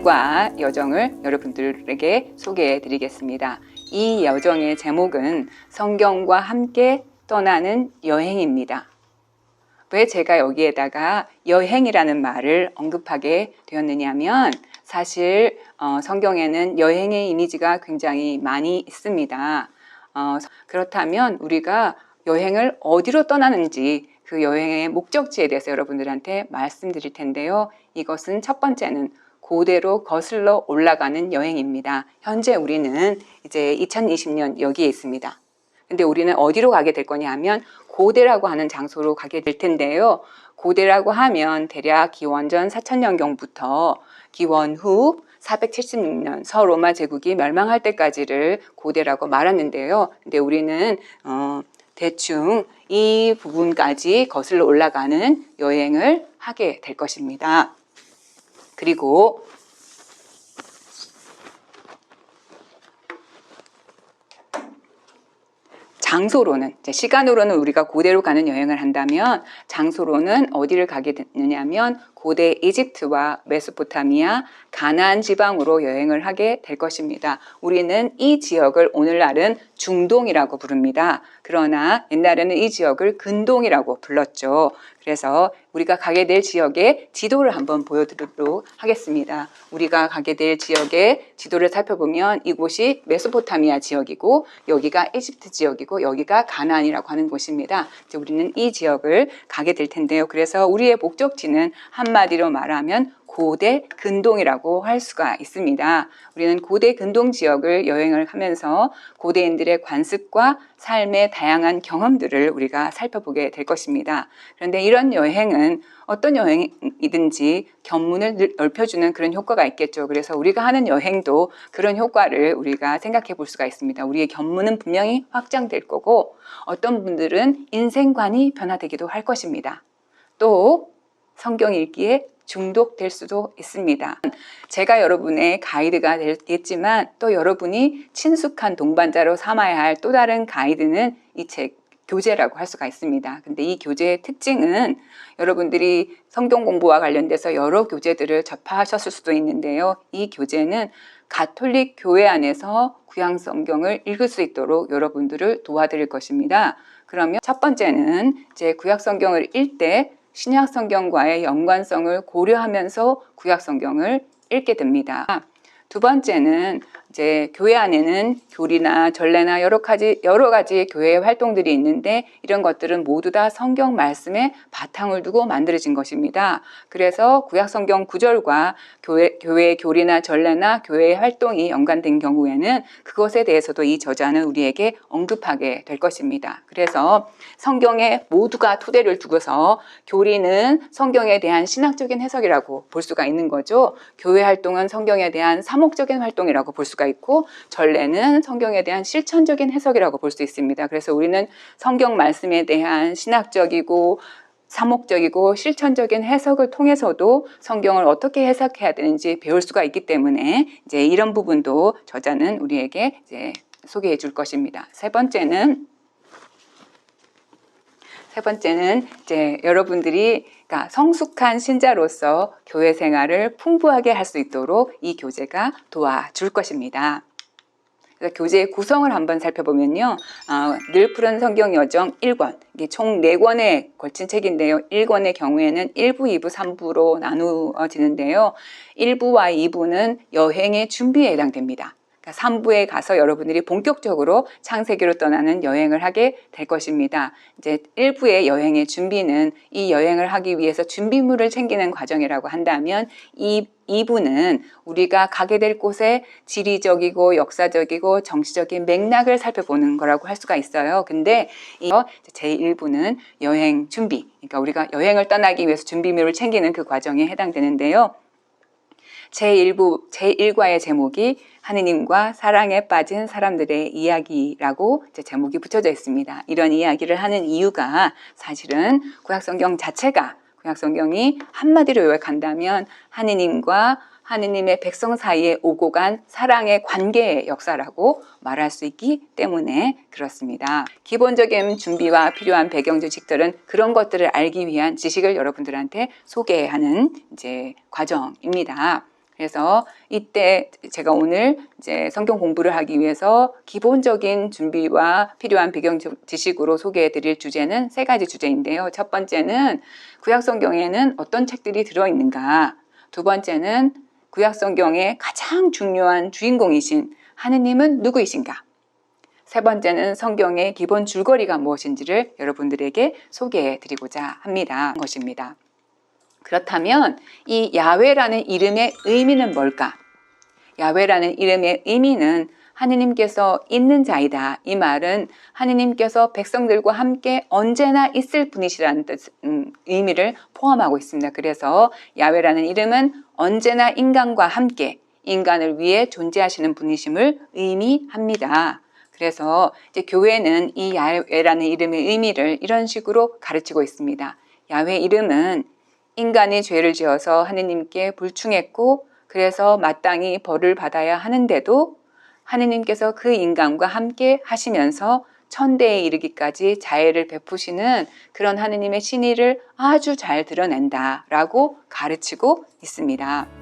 일과 여정을 여러분들에게 소개해 드리겠습니다. 이 여정의 제목은 성경과 함께 떠나는 여행입니다. 왜 제가 여기에다가 여행이라는 말을 언급하게 되었느냐면 사실 성경에는 여행의 이미지가 굉장히 많이 있습니다. 그렇다면 우리가 여행을 어디로 떠나는지 그 여행의 목적지에 대해서 여러분들한테 말씀드릴 텐데요. 이것은 첫 번째는 고대로 거슬러 올라가는 여행입니다. 현재 우리는 이제 2020년 여기에 있습니다. 근데 우리는 어디로 가게 될 거냐 하면 고대라고 하는 장소로 가게 될 텐데요. 고대라고 하면 대략 기원전 4000년경부터 기원 후 476년 서로마 제국이 멸망할 때까지를 고대라고 말하는데요. 근데 우리는 대충 이 부분까지 거슬러 올라가는 여행을 하게 될 것입니다. 그리고 장소로는, 시간으로는 우리가 고대로 가는 여행을 한다면 장소로는 어디를 가게 되느냐면 고대 이집트와 메소포타미아, 가나안 지방으로 여행을 하게 될 것입니다. 우리는 이 지역을 오늘날은 중동이라고 부릅니다. 그러나 옛날에는 이 지역을 근동이라고 불렀죠. 그래서 우리가 가게 될 지역의 지도를 한번 보여드리도록 하겠습니다. 우리가 가게 될 지역의 지도를 살펴보면 이곳이 메소포타미아 지역이고 여기가 이집트 지역이고 여기가 가나안이라고 하는 곳입니다. 이제 우리는 이 지역을 가게 될 텐데요. 그래서 우리의 목적지는 한마디로 말하면 고대 근동이라고 할 수가 있습니다. 우리는 고대 근동 지역을 여행을 하면서 고대인들의 관습과 삶의 다양한 경험들을 우리가 살펴보게 될 것입니다. 그런데 이런 여행은 어떤 여행이든지 견문을 넓혀주는 그런 효과가 있겠죠. 그래서 우리가 하는 여행도 그런 효과를 우리가 생각해 볼 수가 있습니다. 우리의 견문은 분명히 확장될 거고 어떤 분들은 인생관이 변화되기도 할 것입니다. 또 성경 읽기에 중독될 수도 있습니다. 제가 여러분의 가이드가 되겠지만 또 여러분이 친숙한 동반자로 삼아야 할 또 다른 가이드는 이 책 교재라고 할 수가 있습니다. 근데 이 교재의 특징은 여러분들이 성경 공부와 관련돼서 여러 교재들을 접하셨을 수도 있는데요. 이 교재는 가톨릭 교회 안에서 구약 성경을 읽을 수 있도록 여러분들을 도와드릴 것입니다. 그러면 첫 번째는 이제 구약 성경을 읽을 때 신약 성경과의 연관성을 고려하면서 구약 성경을 읽게 됩니다. 두 번째는 이제 교회 안에는 교리나 전례나 여러 가지 교회의 활동들이 있는데 이런 것들은 모두 다 성경 말씀에 바탕을 두고 만들어진 것입니다. 그래서 구약 성경 구절과 교회의 교리나 전례나 교회의 활동이 연관된 경우에는 그것에 대해서도 이 저자는 우리에게 언급하게 될 것입니다. 그래서 성경에 모두가 토대를 두고서 교리는 성경에 대한 신학적인 해석이라고 볼 수가 있는 거죠. 교회 활동은 성경에 대한 사목적인 활동이라고 볼 수가 있고 전례는 성경에 대한 실천적인 해석이라고 볼 수 있습니다. 그래서 우리는 성경 말씀에 대한 신학적이고 사목적이고 실천적인 해석을 통해서도 성경을 어떻게 해석해야 되는지 배울 수가 있기 때문에 이제 이런 부분도 저자는 우리에게 이제 소개해 줄 것입니다. 세 번째는 이제 여러분들이 그러니까 성숙한 신자로서 교회 생활을 풍부하게 할 수 있도록 이 교재가 도와줄 것입니다. 그래서 교재의 구성을 한번 살펴보면요. 늘 푸른 성경 여정 1권, 이게 총 4권에 걸친 책인데요. 1권의 경우에는 1부, 2부, 3부로 나누어지는데요. 1부와 2부는 여행의 준비에 해당됩니다. 3부에 가서 여러분들이 본격적으로 창세기로 떠나는 여행을 하게 될 것입니다. 이제 1부의 여행의 준비는 이 여행을 하기 위해서 준비물을 챙기는 과정이라고 한다면 2부는 우리가 가게 될 곳의 지리적이고 역사적이고 정치적인 맥락을 살펴보는 거라고 할 수가 있어요. 근데 제1부는 여행 준비, 그러니까 우리가 여행을 떠나기 위해서 준비물을 챙기는 그 과정에 해당되는데요. 제1과의 제목이 하느님과 사랑에 빠진 사람들의 이야기라고 제목이 붙여져 있습니다. 이런 이야기를 하는 이유가 사실은 구약성경 자체가 구약성경이 한마디로 요약한다면 하느님과 하느님의 백성 사이에 오고 간 사랑의 관계의 역사라고 말할 수 있기 때문에 그렇습니다. 기본적인 준비와 필요한 배경 지식들은 그런 것들을 알기 위한 지식을 여러분들한테 소개하는 이제 과정입니다. 그래서 이때 제가 오늘 이제 성경 공부를 하기 위해서 기본적인 준비와 필요한 배경 지식으로 소개해 드릴 주제는 세 가지 주제인데요. 첫 번째는 구약 성경에는 어떤 책들이 들어있는가. 두 번째는 구약 성경의 가장 중요한 주인공이신 하느님은 누구이신가. 세 번째는 성경의 기본 줄거리가 무엇인지를 여러분들에게 소개해 드리고자 합니다. 것입니다. 그렇다면 이 야훼라는 이름의 의미는 뭘까? 야훼라는 이름의 의미는 하느님께서 있는 자이다. 이 말은 하느님께서 백성들과 함께 언제나 있을 분이시라는 의미를 포함하고 있습니다. 그래서 야훼라는 이름은 언제나 인간과 함께 인간을 위해 존재하시는 분이심을 의미합니다. 그래서 이제 교회는 이 야훼라는 이름의 의미를 이런 식으로 가르치고 있습니다. 야훼 이름은 인간이 죄를 지어서 하느님께 불충했고 그래서 마땅히 벌을 받아야 하는데도 하느님께서 그 인간과 함께 하시면서 천대에 이르기까지 자애를 베푸시는 그런 하느님의 신의를 아주 잘 드러낸다라고 가르치고 있습니다.